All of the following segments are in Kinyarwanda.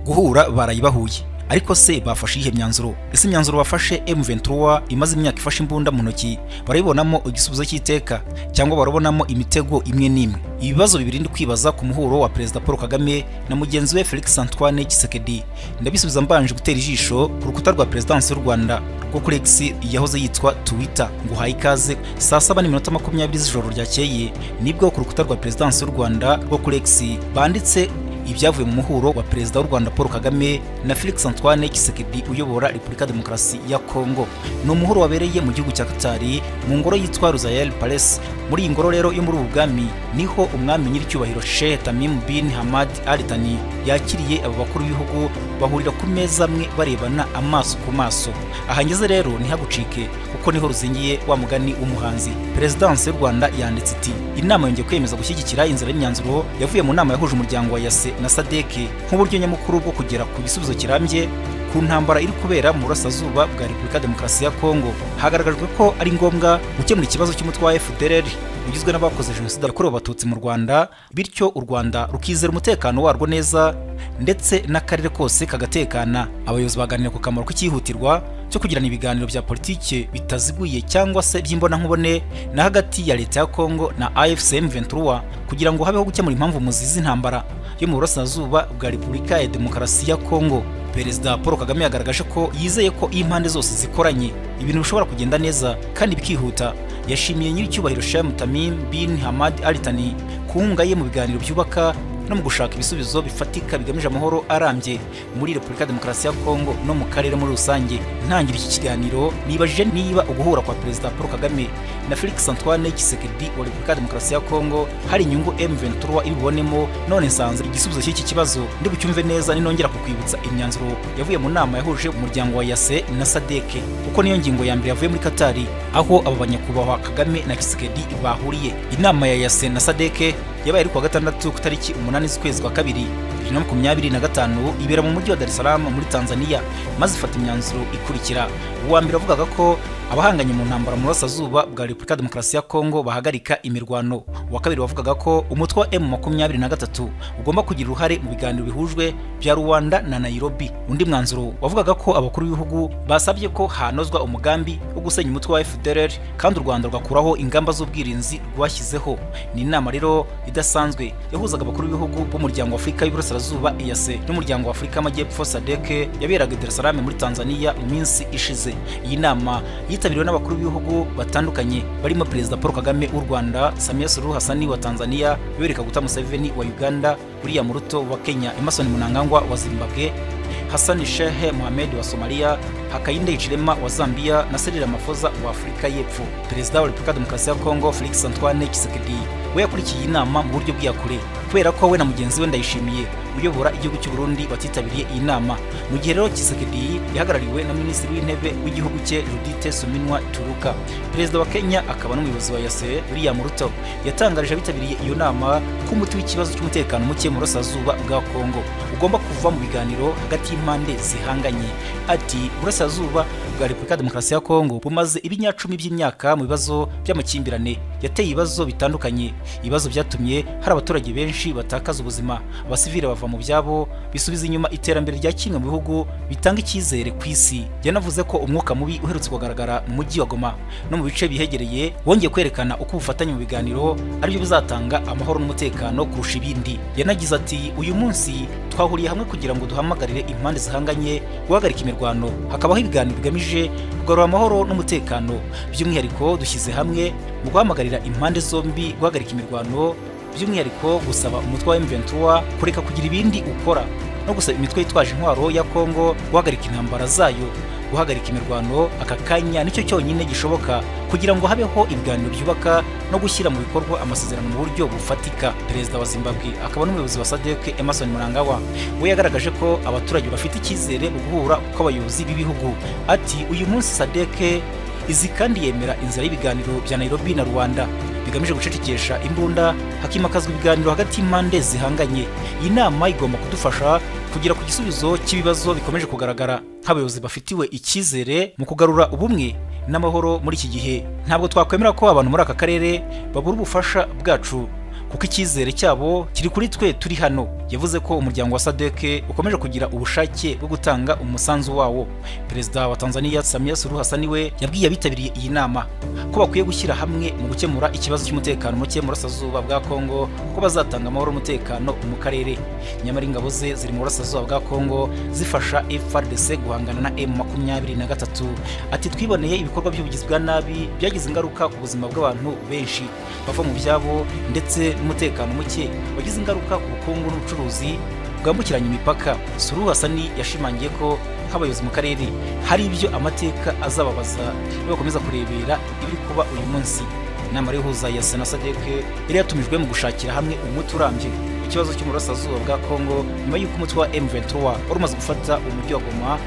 Guhura barayibahuye, ariko se bafashe ihe myanzuro? Ese imyanzuro bafashe M23 imaze imyaka ifashe imbunda mu ntoki barayibonamo igisubizo cy'iteka cyangwa barabonamo imitego imwe n'imwe? Ibibazo bibiri ndi kwibaza ku muhuro wa Perezida Paul Kagame na mugenzi we Felix Antoine Tshisekedi. Ndabisubiza mbanje gutera ijisho ku rukuta rwa Presidence y'u Rwanda rwo kuri X yahoze yitwa Twitter. Nguhaye ikaze saa 7:20 z'ijoro ryakeye nibwo ku rukuta rwa Presidence y'u Rwanda rwo kuri X banditse ibyavuye mu muhuro wa Perezida w'u Rwanda Paul Kagame na Felix Antoine Tshisekedi uyobora Repubulika Demokarasi ya Kongo. No muhuro wabereye mu gihugu cya Katari mu ngoro yitwa Royal Palace. Muri iyi ngoro rero yo muri ubwami niho umwami nyiricyubahiro Sheikh Tamim bin Hamad Al Thani yakiriye abo bakuru b'ibihugu bahurira ku meza amwe barebana amaso ku maso. Ahangeze rero ntihagucike kuko niho ruzingiye wa mugani w'umuhanzi. Presidence y'u Rwanda yanditse iti inama yongeye kwemeza gushyigikira inzira y'imyanzuro yavuye mu nama yahuje umuryango wa Yase na Sadeke nk'uburyo nyamukuru bwo kugera ku gisubizo kirambye ku ntambara iri kubera mu burasirazuba bwa Repubulika Demokarasi ya Kongo. Hagaragajwe ko ari ngombwa gukemura ikibazo cy'umutwe wa FDLR ugizwe n'abakoze jenoside yakorewe abatutsi mu Rwanda, bityo u Rwanda rukizera umutekano warwo neza ndetse n'akarere kose kagatekana. Abayobozi baganira ku kamaro k'ikihutirwa cyo kugirana ibiganiro bya politike bitaziguye cyangwa se by'imbona nkubone na hagati ya leta ya Kongo na AFC M23 kugira ngo habeho gukemura impamvu muzizi intambara yo mu burasirazuba bwa Repubulika ya Demokarasi ya Kongo. Perezida Paul Kagame yagaragaje ko yizeye ko impande zose zikoranye ibintu bishobora kugenda neza kandi bikihuta. Yashimiye nyiricyubahiro Sheikh Tamim bin Hamad Al Thani kunga ye mu biganiro byubaka no mu gushaka ibisubizo bifatika bigamije amahoro arambye muri Repubulika Demokarasi ya Kongo no mu karere muri rusange. Ntangira iki kiganiro nibajije niba uguhura kwa Perezida Paul Kagame na Felix Antoine Tshisekedi wa Repubulika Demokarasi ya Kongo hari inyungu M23 ibibonemo. None nsanze igisubizo cy'iki kibazo ndi bucyumve neza ninongera kukwibutsa imyanzuro yavuye mu nama yahuje umuryango wa Yase na Sadeke kuko niyo ngingo ya mbere yavuye muri Katari aho aba banyakubahwa Kagame na Tshisekedi bahuriye. Inama ya Yase na Sadeke yabaye ku wa gatandatu ku tariki 8 z'ukwezi kwa kabiri 2025 ibera mu mujyi wa Dar es Salaam muri Tanzania, maze ifata imyanzuro ikurikira. Uwa mbere avugaga ko abahanganye mu ntambara mu burasirazuba bwa Repubulika Demokarasi ya Kongo bahagarika imirwano. Uwa kabiri wavugaga ko umutwe wa M23 ugomba kugira uruhare mu biganiro bihujwe bya Rwanda na Nairobi. Undi mwanzuro wavugaga ko abakuru b'ibihugu basabye ko hanozwa umugambi wo gusenya umutwe wa FDLR kandi u Rwanda rugakuraho ingamba z'ubwirinzi rwashyizeho. Ni inama rero idasanzwe yahuzaga abakuru b'ibihugu b'umuryango wa Afurika y'Iburasirazuba EAC n'umuryango wa Afurika y'Amajyepfo Sadeke yaberaga Dar es Salaam muri Tanzania mu minsi ishize. Iyi nama yitabiriwe n'abakuru b'ibihugu batandukanye barimo Perezida Paul Kagame w'u Rwanda, Samia Suluhu Hassan wa Tanzania, Yoweri Kaguta Museveni wa Uganda, William Ruto wa Kenya, Emmerson Mnangagwa wa Zimbabwe, Hassan Sheikh Mohamed wa Somalia, Hakainde Hichilema wa Zambia na Cyril Ramaphosa wa Afurika y'Epfo. Perezida wa Repubulika Demokarasi ya Kongo Felix Antoine Tshisekedi we yakurikiye inama mu buryo bw'iyakure kubera ko we na mugenzi we Ndayishimiye uyobora igihugu cy'u Burundi batitabiriye iyi nama. Mu gihe rero Tshisekedi yahagarariwe na Minisitiri w'Intebe w'igihugu cye Judith Suminwa Turuka. Perezida wa Kenya akaba n'umuyobozi wa Yase William Ruto yatangarije abitabiriye iyo nama ko umuti w'ikibazo cy'umutekano muke mu burasirazuba bwa Kongo ugomba kuva mu biganiro hagati y'impande zihanganye. Ati burasirazuba bwa Repubulika Demokarasi ya Kongo bumaze ibinyacumi by'imyaka mu bibazo by'amakimbirane yateye ibibazo bitandukanye. Ibibazo byatumye hari abaturage benshi batakaza ubuzima, abasivile bava mu byabo, bisubiza inyuma iterambere rya kimwe mu bihugu bitanga icyizere ku isi. Yanavuze ko umwuka mubi uherutse kugaragara mu mujyi wa Goma no mu bice bihegereye wongeye kwerekana uko ubufatanye mu biganiro aribyo bizatanga amahoro n'umutekano kurusha ibindi. Yanagize ati uyu munsi twahuriye hamwe kugira ngo duhamagarire impande zihanganye guhagarika imirwano, hakabaho ibiganiro bigamije kugarura amahoro n'umutekano. By'umwihariko dushyize hamwe mu guhamagarira impande zombi guhagarika imirwano, by'umwihariko gusaba umutwe wa M23 kureka kugira ibindi ukora no gusaba imitwe yitwaje intwaro ya Kongo guhagarika intambara zayo. Guhagarika imirwano aka kanya nicyo cyonyine gishoboka kugira ngo habeho ibiganiro byubaka no gushyira mu bikorwa amasezerano mu buryo bufatika. Perezida wa Zimbabwe akaba n'umuyobozi wa Sadeke Emmerson Mnangagwa we yagaragaje ko abaturage bafite icyizere mu guhura kw'abayobozi b'ibihugu. Ati uyu munsi Sadeke izi kandi yemera inzira y'ibiganiro bya Nairobi na Rwanda bigamije gucecekesha imbunda, hakimakazwa ibiganiro hagati y'impande zihanganye. Iyi nama igomba kudufasha kugira ku gisubizo cy'ibibazo bikomeje kugaragara nk'abayobozi bafitiwe icyizere mu kugarura ubumwe n'amahoro muri iki gihe. Ntabwo twakwemera ko abantu muri aka karere babura ubufasha bwacu kuko icyizere cyabo kiri kuri twe turi hano. Yavuze ko umuryango wa SADC ukomeje kugira ubushake bwo gutanga umusanzu wawo. Perezida wa Tanzania Samia Suluhu Hassan we yabwiye abitabiriye iyi nama ko bakwiye gushyira hamwe mu gukemura ikibazo cy'umutekano muke mu burasirazuba bwa Kongo, ko bazatanga amahoro n'umutekano mu karere. Nyamara ingabo ze ziri mu burasirazuba bwa Kongo zifasha FARDC guhangana na M23. Ati twiboneye ibikorwa by'ubugizi bwa nabi byagize ingaruka ku buzima bw'abantu benshi bava mu byabo, ndetse n'umutekano muke wagize ingaruka ku bukungu n'ubucuruzi bwambukiranya imipaka. Suluhu Hassan yashimangiye ko nk'abayobozi mu karere hari ibyo amateka azababaza bakomeza kurebera ibiri kuba uyu munsi. Inama ihuza ya Sena SADC yari yatumijwe mu gushakira hamwe umuti urambye ikibazo cy'umurasirazuba bwa Kongo nyuma y'uko umutwe wa M23 wari umaze gufata umujyi wa Goma,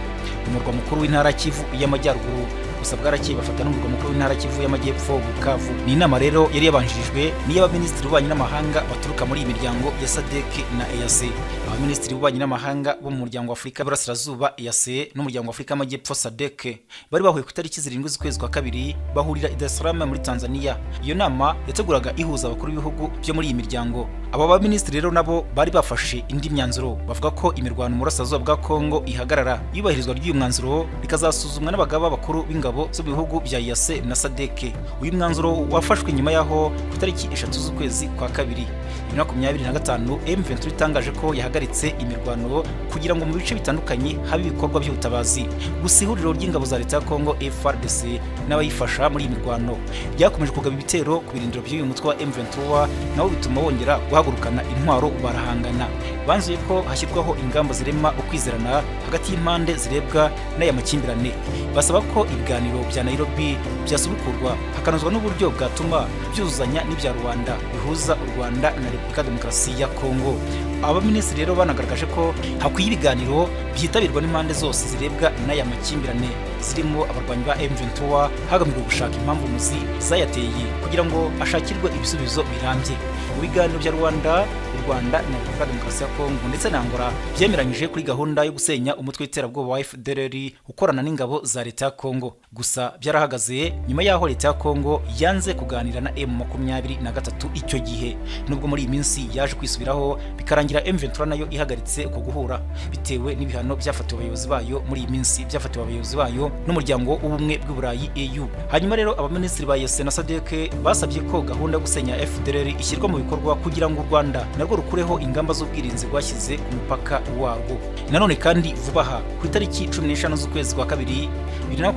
umurwa mukuru w'intara Kivu y'Amajyaruguru. Gusa bwarakeye bafata n'umurwa mukuru w'intara Kivu y'Amajyepfo Bukavu. Ni inama rero yari yabanjirijwe n'iy'abaminisitiri b'ububanyi n'amahanga baturuka muri iyi miryango ya SADC na EAC. Abaminisitiri b'ububanyi n'amahanga bo mu muryango wa Afurika y'Iburasirazuba EAC n'umuryango wa Afurika y'Amajyepfo SADC bari bahuye ku itariki 7 z'ukwezi kwa kabiri bahurira i Dar es Salaam muri Tanzania. Iyo nama yateguraga ihuza abakuru b'ibihugu byo muri iyi miryango. Aba baminisitiri rero nabo bari bafashe indi myanzuro, bavuga ko imirwano mu burasirazuba bwa Kongo ihagarara. Iyubahirizwa ry'uyu mwanzuro rikazasuzumwa n'abagaba bakuru b'ingabo zo mu bihugu bya EAC na SADC. Uyu mwanzuro wafashwe nyuma yaho ku itariki 3 z'ukwezi kwa kabiri 2025 M23 itangaje ko yahagaritse imirwano kugira ngo mu bice bitandukanye habe ibikorwa by'ubutabazi. Gusa ihuriro ry'ingabo za leta ya Kongo FARDC n'abayifasha muri iyi mirwano ryakomeje kugaba ibitero ku birindiro by'uyu mutwe wa M23, nabo bituma wongera guhagurukana intwaro barahangana. Banzuye ko hashyirwaho ingamba zirema ukwizerana hagati y'impande zirebwa n'aya makimbirane. Basaba ko ibiganiro bya Nairobi byasubukurwa hakanozwa n'uburyo bwatuma byuzuzanya n'ibya Rwanda bihuza u Rwanda na Repubulika Demokarasi ya Kongo. Abaminisitiri rero banagaragaje ko hakwiye ibiganiro byitabirwa n'impande zose zirebwa n'aya makimbirane zirimo abarwanyi ba M23 hagamijwe gushaka impamvu muzi zayateye kugira ngo ashakirwe ibisubizo birambye. Mu biganiro bya Rwanda na Repubulika Demokarasi ya Kongo ndetse na Angola byemeranyije kuri gahunda yo gusenya umutwe w'iterabwoba wa FDLR ukorana n'ingabo za leta ya Kongo. Gusa byarahagaze nyuma yaho leta ya Kongo yanze kuganira na M23 icyo gihe, nubwo muri iyi minsi yaje kwisubiraho bikarangira M23 nayo ihagaritse uko guhura bitewe n'ibihano byafatiwe abayobozi bayo muri iyi minsi byafatiwe abayobozi bayo n'umuryango w'ubumwe bw'Uburayi EU. Hanyuma rero abaminisitiri ba EAC na SADC basabye ko gahunda yo gusenya FDLR ishyirwa mu bikorwa kugira ngo u Rwanda narwo rukureho ingamba z'ubwirinzi rwashyize ku mupaka warwo. Nanone kandi vuba aha ku itariki 15 z'ukwezi kwa kabiri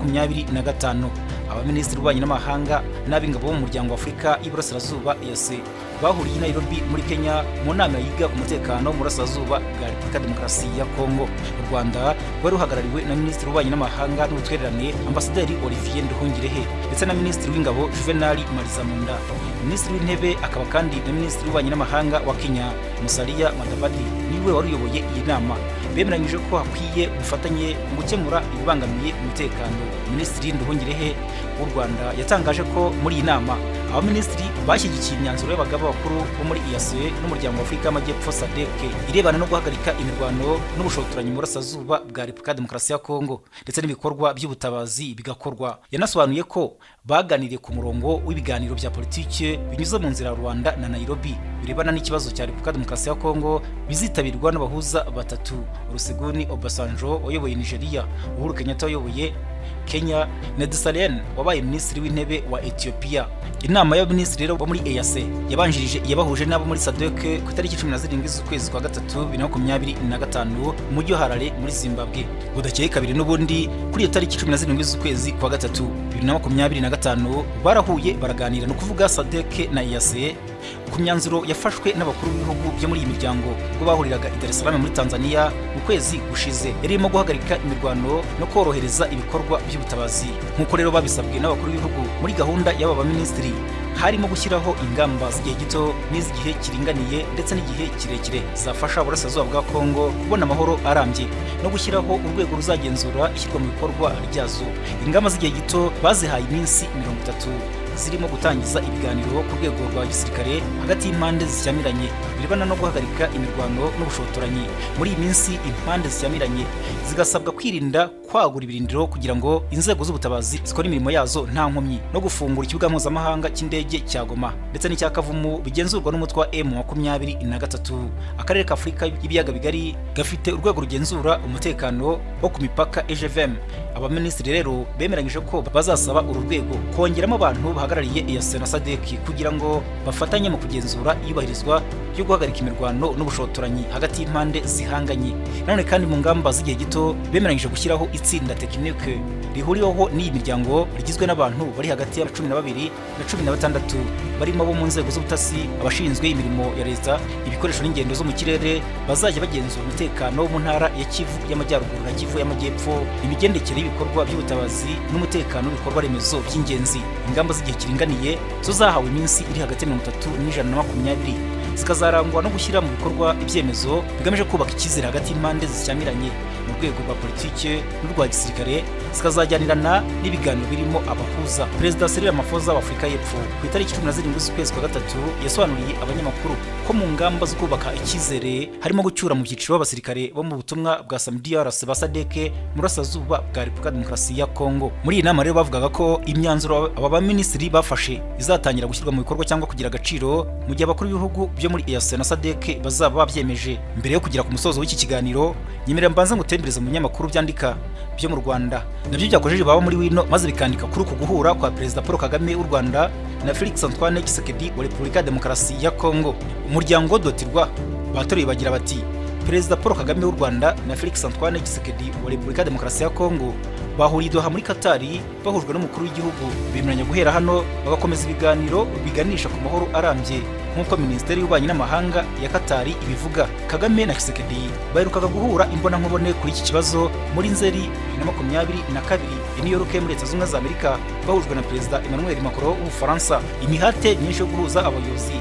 2025 abaminisitiri b'ububanyi n'amahanga n'ab'ingabo bo mu muryango wa Afurika y'Iburasirazuba EAC bahuriye i Nairobi muri Kenya mu nama yiga umutekano mu burasirazuba bwa Repubulika Demokarasi ya Kongo. U Rwanda rwari ruhagarariwe na minisitiri w'ububanyi n'amahanga n'ubutwererane Ambasaderi Olivier Nduhungirehe ndetse na minisitiri w'ingabo Juvenal Marizamunda. Minisitiri w'intebe akaba kandi na minisitiri w'ububanyi n'amahanga wa Kenya Musalia Mudavadi niwe wari uyoboye iyi nama. Bemeranyije ko hakwiye ubufatanye mu gukemura ibibangamiye umutekano. Minisitiri Nduhungirehe w'u Rwanda yatangaje ko muri iyi nama abaminisitiri bashyigikiye imyanzuro y'abagaba bakuru bo muri EAC n'umuryango wa Afurika y'Amajyepfo SADC irebana no guhagarika imirwano n'ubushotoranyi mu burasirazuba bwa Repubulika Demokarasi ya Kongo ndetse n'ibikorwa by'ubutabazi bigakorwa. Yanasobanuye ko baganiriye ku murongo w'ibiganiro bya politike binyuze mu nzira ya Rwanda na Nairobi birebana n'ikibazo cya Repubulika Demokarasi ya Kongo bizitabirwa n'abahuza batatu: Olusegun Obasanjo wayoboye Nigeria, Uhuru Kenyatta wayoboye Kenya na Desalegn wabaye minisitiri w'intebe wa Ethiopia. Inama y'abaminisitiri bo muri EAC yabanjirije yabahuje n'abo muri SADC ku itariki 17 z'ukwezi kwa gatatu 2025 mu mujyi wa Harare muri Zimbabwe. Budakeye kabiri n'ubundi kuri iyo tariki 17 z'ukwezi kwa gatatu 2025 barahuye baraganira no kuvuga SADC na EAC ku myanzuro yafashwe n'abakuru b'ibihugu byo muri iyi miryango ubwo bahuriraga i Dar es Salaam muri Tanzania mu kwezi gushize. Yarimo guhagarika imirwano no korohereza ibikorwa by'ubutabazi nk'uko rero babisabwe n'abakuru b'ibihugu muri gahunda y'aba baminisitiri, harimo gushyiraho ingamba z'igihe gito n'iz'igihe kiringaniye ndetse n'igihe kirekire zafasha uburasirazuba bwa Kongo kubona amahoro arambye no gushyiraho urwego ruzagenzura ishyirwa mu bikorwa ryazo. Ingamba z'igihe gito bazihaye iminsi 30 zirimo gutangiza ibiganiro ku rwego rwa gisirikare hagati y'impande zishyamiranye birebana no guhagarika imirwano n'ubushotoranyi. Muri iyi minsi impande zishyamiranye zigasabwa kwirinda kwagura ibirindiro kugira ngo inzego z'ubutabazi zikora imirimo yazo nta nkomyi no gufungura ikibuga mpuzamahanga cy'indege cya Goma ndetse n'icya Kavumu bigenzurwa n'umutwe wa M23. Akarere ka Afurika y'ibiyaga bigari gafite urwego rugenzura umutekano wo ku mipaka EGVM. Abaminisitiri rero bemeranyije ko bazasaba uru rwego kongeramo abantu bahagarariye EAC na SADC kugira ngo bafatanye mu kugenzura iyubahirizwa ryo guhagarika imirwano n'ubushotoranyi hagati y'impande zihanganye. Nanone kandi mu ngamba z'igihe gito bemeranyije gushyiraho itsinda tekinike rihuriweho n'iyi miryango rigizwe n'abantu bari hagati ya 12 na 16 barimo abo mu nzego z'ubutasi, abashinzwe imirimo ya leta, ibikoresho n'ingendo zo mu kirere, bazajya bagenzura umutekano wo mu ntara ya Kivu y'Amajyaruguru na Kivu y'Amajyepfo, imigendekere y'ibikorwa by'ubutabazi n'umutekano w'ibikorwa remezo by'ingenzi. Ingamba z'igihe kiringaniye zo zahawe iminsi iri hagati ya 30 n'120 zikazarangwa no gushyira mu bikorwa ibyemezo bigamije kubaka icyizere hagati y'impande zishyamiranye mu rwego rwa politike n'urwa gisirikare, zikazajyanirana n'ibiganiro birimo abahuza. Perezida Cyril Ramaphosa wa Afurika y'Epfo ku itariki 17 z'ukwezi kwa gatatu yasobanuriye abanyamakuru ko mu ngamba zo kubaka icyizere harimo gucyura mu byiciro abasirikare bo mu butumwa bwa MEDIA ba SADC mu burasirazuba bwa Repubulika Demokarasi ya Kongo. Muri iyi nama rero bavugaga ko imyanzuro aba baminisitiri bafashe izatangira gushyirwa mu bikorwa cyangwa kugira agaciro mu gihe abakuru b'ibihugu byo muri EAC na SADC bazaba babyemeje. Mbere yo kugera ku musozo w'iki kiganiro, nyemerera mbanza ngutembereza mu binyamakuru byandika byo mu Rwanda nabyo byakojeje baba muri wino maze bikandika kuri uku guhura kwa Perezida Paul Kagame w'u Rwanda na Felix Antoine Tshisekedi wa Repubulika Demokarasi ya Kongo. Umuryango dotirwa batoruye bagira bati Perezida Paul Kagame w'u Rwanda na Felix Antoine Tshisekedi wa Repubulika Demokarasi ya Kongo bahuriye Doha muri Katari bahujwe n'umukuru w'igihugu, bemeranya guhera hano bagakomeza ibiganiro biganisha ku mahoro arambye nk'uko Minisiteri y'Ububanyi n'Amahanga ya Katari ibivuga. Kagame na Tshisekedi baherukaga guhura imbona nkubone kuri iki kibazo muri Nzeri 2022 i New York muri Leta Zunze Ubumwe za Amerika bahujwe na Perezida Emmanuel Macron w'Ubufaransa. Imihate myinshi yo guhuza abayobozi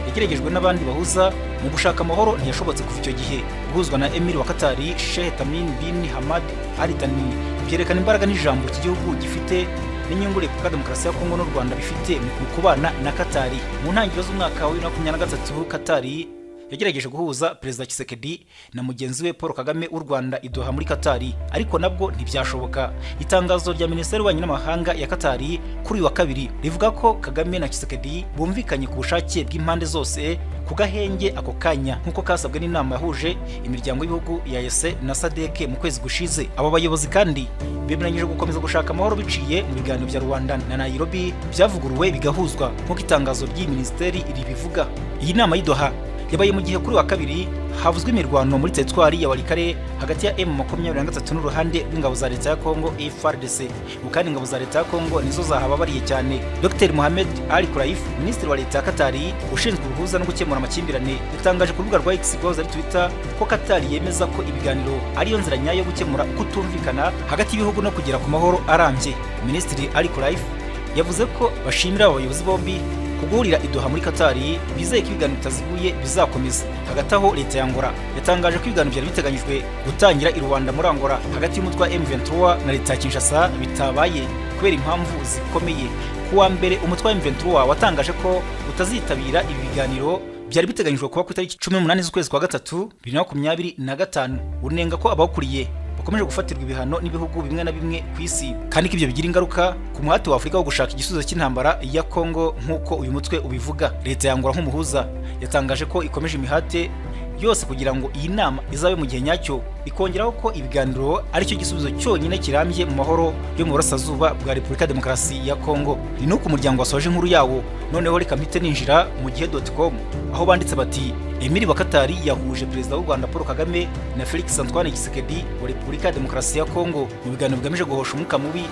yageragejwe n'abandi bahuza mu gushaka amahoro ntiyashobotse kuva icyo gihe. Guhuzwa na Emir wa Katari Sheikh Tamim bin Hamad Al Thani byerekana imbaraga n'ijambo cy'igihugu gifite n'inyungu Repubulika Demokarasi ya Kongo n'u Rwanda bifite mu kubana na Katari. Mu ntangiriro z'umwaka wa 2023 Katari yagerageje guhuza Perezida Tshisekedi na mugenzi we Paul Kagame w'u Rwanda i Doha muri Katari, ariko nabwo ntibyashoboka. Itangazo rya Minisiteri y'Ububanyi n'Amahanga ya Katari kuri wa kabiri rivuga ko Kagame na Tshisekedi bumvikanye ku bushake bw'impande zose ku gahenge ako kanya nk'uko kasabwe n'inama yahuje imiryango y'ibihugu ya EAC na SADC mu kwezi gushize. Abo bayobozi kandi bemeranyije gukomeza gushaka amahoro biciye mu biganiro bya Rwanda na Nairobi byavuguruwe bigahuzwa nk'uko itangazo ry'iyi minisiteri ribivuga. Iyi nama y'Idoha yabaye mu gihe kuri wa kabiri havuzwe imirwano muri teritwari ya Walikare hagati ya M23 n'uruhande rw'ingabo za leta ya Kongo FARDC. Kandi ingabo za leta ya Kongo nizo zahababariye cyane. Dr Mohamed Ali Kulaif, minisitiri wa leta ya Katari ushinzwe ubuhuza no gukemura amakimbirane, yatangaje ku rubuga rwa X ari Twitter ko Katari yemeza ko ibiganiro ariyo nzira nyayo yo gukemura kutumvikana hagati y'ibihugu no kugera ku mahoro arambye. Minisitiri Ali Kulaif yavuze ko bashimira abayobozi bombi kuguhurira i Doha muri Katari, bizeye ko ibiganiro bitaziguye bizakomeza. Hagati aho leta ya Angola yatangaje ko ibiganiro byari biteganyijwe gutangira i Rwanda muri Angola hagati y'umutwe wa M23 na leta ya Kinshasa bitabaye kubera impamvu zikomeye. Kuwa mbere umutwe wa M23 watangaje ko utazitabira ibi biganiro byari biteganyijwe kuba ku itariki 18 z'ukwezi kwa gatatu 2025. Unenga ko abawukuriye bakomeje gufatirwa ibihano n'ibihugu bimwe na bimwe ku isi, kandi ko ibyo bigira ingaruka ku muhati wa Afurika wo gushaka igisubizo cy'intambara ya Kongo nk'uko uyu mutwe ubivuga. Leta ya Angola nk'umuhuza yatangaje ko ikomeje imihate yose kugira ngo iyi nama izabe mu gihe nyacyo, ikongeraho ko ibiganiro aricyo gisubizo cyonyine kirambye mu mahoro yo mu burasirazuba bwa Repubulika Demokarasi ya Kongo. Ni nuko umuryango wasoje inkuru yawo. Noneho reka mpite ninjira mu gihe.com aho banditse bati Emir wa Katari yahuje Perezida w'u Rwanda Paul Kagame na Felix Antoine Tshisekedi wa Repubulika Demokarasi ya Kongo mu biganiro bigamije guhosha umwuka mubi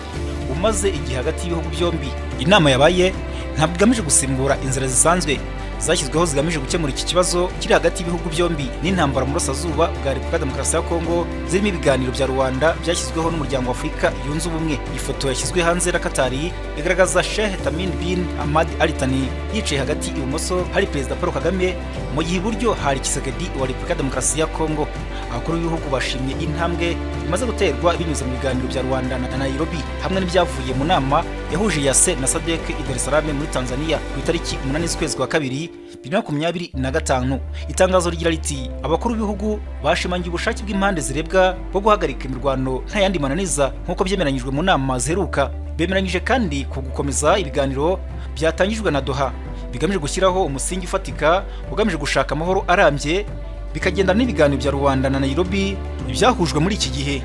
umaze igihe hagati y'ibihugu byombi. Inama yabaye ntabwo igamije gusimbura inzira zisanzwe zashyizweho zigamije gukemura iki kibazo kiri hagati y'ibihugu byombi n'intambara mu burasirazuba bwa Repubulika Demokarasi ya Kongo, zirimo ibiganiro bya Rwanda byashyizweho n'umuryango wa Afurika yunze ubumwe. Ifoto yashyizwe hanze na Katari igaragaza Sheikh Tamim bin Hamad Al Thani yicaye hagati ibumoso hari Perezida Paul Kagame, mu gihe iburyo hari Tshisekedi wa Repubulika Demokarasi ya Kongo. Abakuru b'ibihugu bashimye intambwe imaze guterwa binyuze mu biganiro bya Rwanda na Nairobi hamwe n'ibyavuye mu nama yahuje EAC na SADC i Dar es Salaam muri Tanzania ku itariki 8 z'ukwezi kwa kabiri Kamena 2025. Itangazo rigira riti abakuru b'ibihugu bashimangiye ubushake bw'impande zirebwa bwo guhagarika imirwano nta yandi mananiza nk'uko byemeranyijwe mu nama ziheruka. Bemeranyije kandi ku gukomeza ibiganiro byatangijwe na Doha bigamije gushyiraho umusingi ufatika ugamije gushaka amahoro arambye, bikagenda n'ibiganiro bya Rwanda na Nairobi byahujwe muri iki gihe.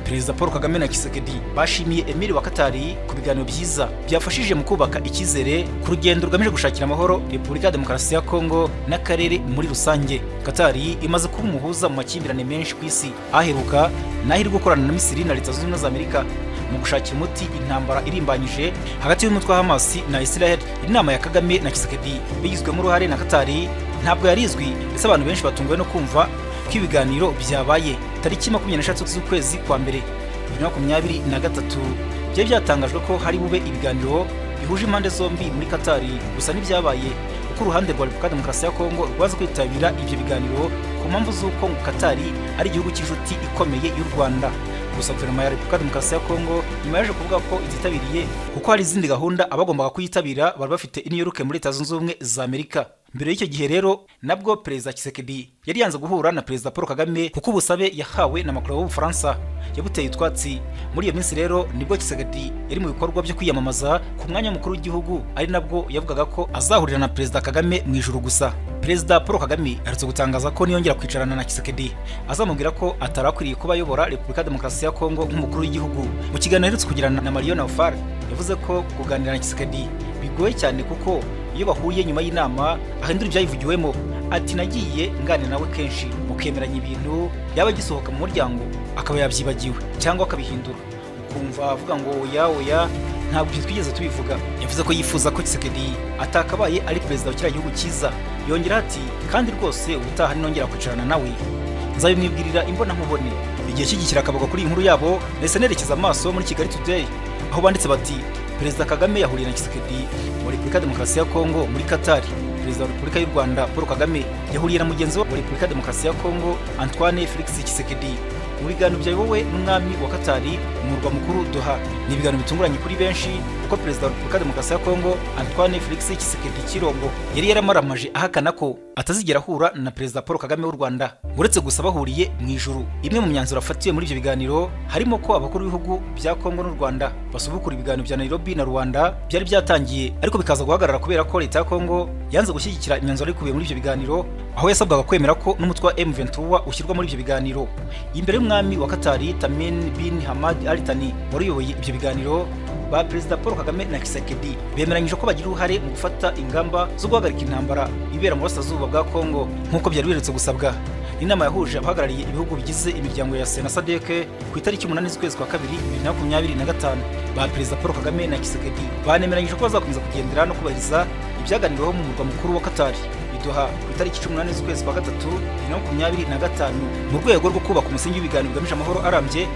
Perezida Paul Kagame na Tshisekedi bashimiye Emir wa Katari ku biganiro byiza byafashije mu kubaka icyizere ku rugendo rugamije gushakira amahoro Repubulika ya Demokarasi ya Kongo n'akarere muri rusange. Katari imaze kuba umuhuza mu makimbirane menshi ku isi aheruka n'ahiri gukorana na Misiri na Leta Zunze Ubumwe za Amerika mu gushakira umuti intambara irimbanyije hagati y'umutwe wa Hamas na Israel. Inama ya Kagame na Tshisekedi bigizwemo uruhare na Katari ntabwo yarizwi, ese abantu benshi batunguwe no kumva ko ibiganiro byabaye tariki 23 z'ukwezi kwa mbere 2023. Byari byatangajwe ko hari bube ibiganiro bihuje impande zombi muri Katari, gusa n'ibyabaye kuko uruhande rwa Repubulika ya Demokarasi ya Kongo rwaza kwitabira ibyo biganiro ku mpamvu z'uko Katari ari igihugu cy'inshuti ikomeye y'u Rwanda. Gusa guverinoma ya Repubulika ya Demokarasi ya Kongo nyuma yaje kuvuga ko ititabiriye kuko hari izindi gahunda abagombaga kuyitabira bari bafite i New York muri Leta Zunze Ubumwe za Amerika. Mbere y'icyo gihe rero nabwo Perezida Tshisekedi yari yanze guhura na Perezida Paul Kagame kuko ubusabe yahawe na Macron w'Ubufaransa yabuteye utwatsi. Muri iyo minsi rero nibwo Tshisekedi yari mu bikorwa byo kwiyamamaza ku mwanya mukuru w'igihugu, ari nabwo yavugaga ko azahurira na Perezida Kagame mu ijuru gusa. Perezida Paul Kagame aherutse gutangaza ko niyongera kwicarana na Tshisekedi azamubwira ko atarakwiriye kuba ayobora Repubulika ya Demokarasi ya Kongo nk'umukuru w'igihugu. Mu kiganiro aherutse kugirana na Naufal yavuze ko kuganira na Tshisekedi bigoye cyane kuko iyo bahuye nyuma y'inama ahindura ibyayivugiwemo. Ati nagiye nganira nawe kenshi mukemeranya ibintu yaba gisohoka mu muryango akaba yabyibagiwe cyangwa akabihindura ukumva avuga ngo oya ntabwo twigeze tubivuga. Yavuze ko yifuza ko Tshisekedi atakabaye ari perezida wa kiriya gihugu cyiza. Yongera ati kandi rwose ubutaha ninongera kwicarana nawe nzabimwibwirira imbona nkubone. Igihe cy'igikira akavuga kuri inkuru yabo nese nerekeza amaso muri Kigali Today aho banditse bati Perezida Kagame yahuriye na Tshisekedi wa Repubulika ya Demokarasi ya Kongo muri Katari. Perezida wa Repubulika y'u Rwanda Paul Kagame yahuriye na mugenzi we wa Repubulika ya Demokarasi ya Kongo Antoine Felix Tshisekedi mu biganiro byayobowe n'umwami wa Katari mu murwa mukuru Doha. Ni ibiganiro bitunguranye kuri benshi kuko Perezida wa Repubulika ya Demokarasi ya Kongo Antoine Felix Tshisekedi Chilombo yari yaramaramaje ahakana ko atazigera ahura na Perezida Paul Kagame w'u Rwanda uretse gusa bahuriye mu ijuru. Imwe mu myanzuro afatiwe muri ibyo biganiro harimo ko abakuru b'ibihugu bya Kongo n'u Rwanda basubukura ibiganiro bya Nairobi na Rwanda byari byatangiye ariko bikaza guhagarara kubera ko Leta ya Kongo yanze gushyigikira imyanzuro ikubiye muri ibyo biganiro, aho yasabwaga kwemera ko n'umutwe wa M23 ushyirwa muri ibyo biganiro. Imbere y'umwami wa Katari Tamim bin Hamad Al Thani wari uyoboye ibyo biganiro, ba Perezida Paul Kagame na Tshisekedi bemeranyije ko bagira uruhare mu gufata ingamba zo guhagarika intambara ibera mu burasirazuba bwa Kongo nk'uko byari biherutse gusabwa. Inama yahuje abahagarariye ibihugu bigize imiryango ya Sena SADC ku itariki 8 z'ukwezi kwa kabiri 2025. Ba Perezida Paul Kagame na Tshisekedi banemeranyije ko bazakomeza kugendera no kubahiriza ibyaganiriweho mu murwa mukuru wa Katari Doha ku itariki 18 z'ukwezi kwa gatatu 2025 mu rwego rwo kubaka umusingi w'ibiganiro bigamije amahoro arambye,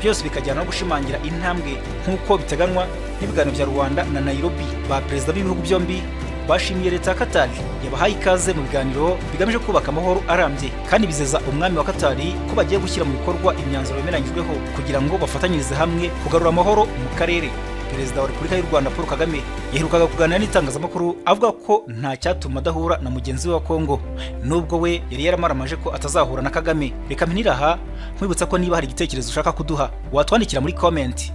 byose bikajyana no gushimangira intambwe nk'uko biteganywa n'ibiganiro bya Rwanda na Nairobi. Ba Perezida b'ibihugu byombi bashimiye Leta ya Katari yabahaye ikaze mu biganiro bigamije kubaka amahoro arambye kandi bizeza umwami wa Katari ko bagiye gushyira mu bikorwa imyanzuro yemeranyijweho kugira ngo bafatanyirize hamwe kugarura amahoro mu karere. Perezida wa Repubulika y'u Rwanda Paul Kagame yaherukaga kuganira n'itangazamakuru avuga ko nta cyatuma adahura na mugenzi we wa Kongo nubwo we yari yaramaramaje ko atazahura na Kagame. Reka mpiniraha nkwibutsa ko niba hari igitekerezo ushaka kuduha watwandikira muri comment.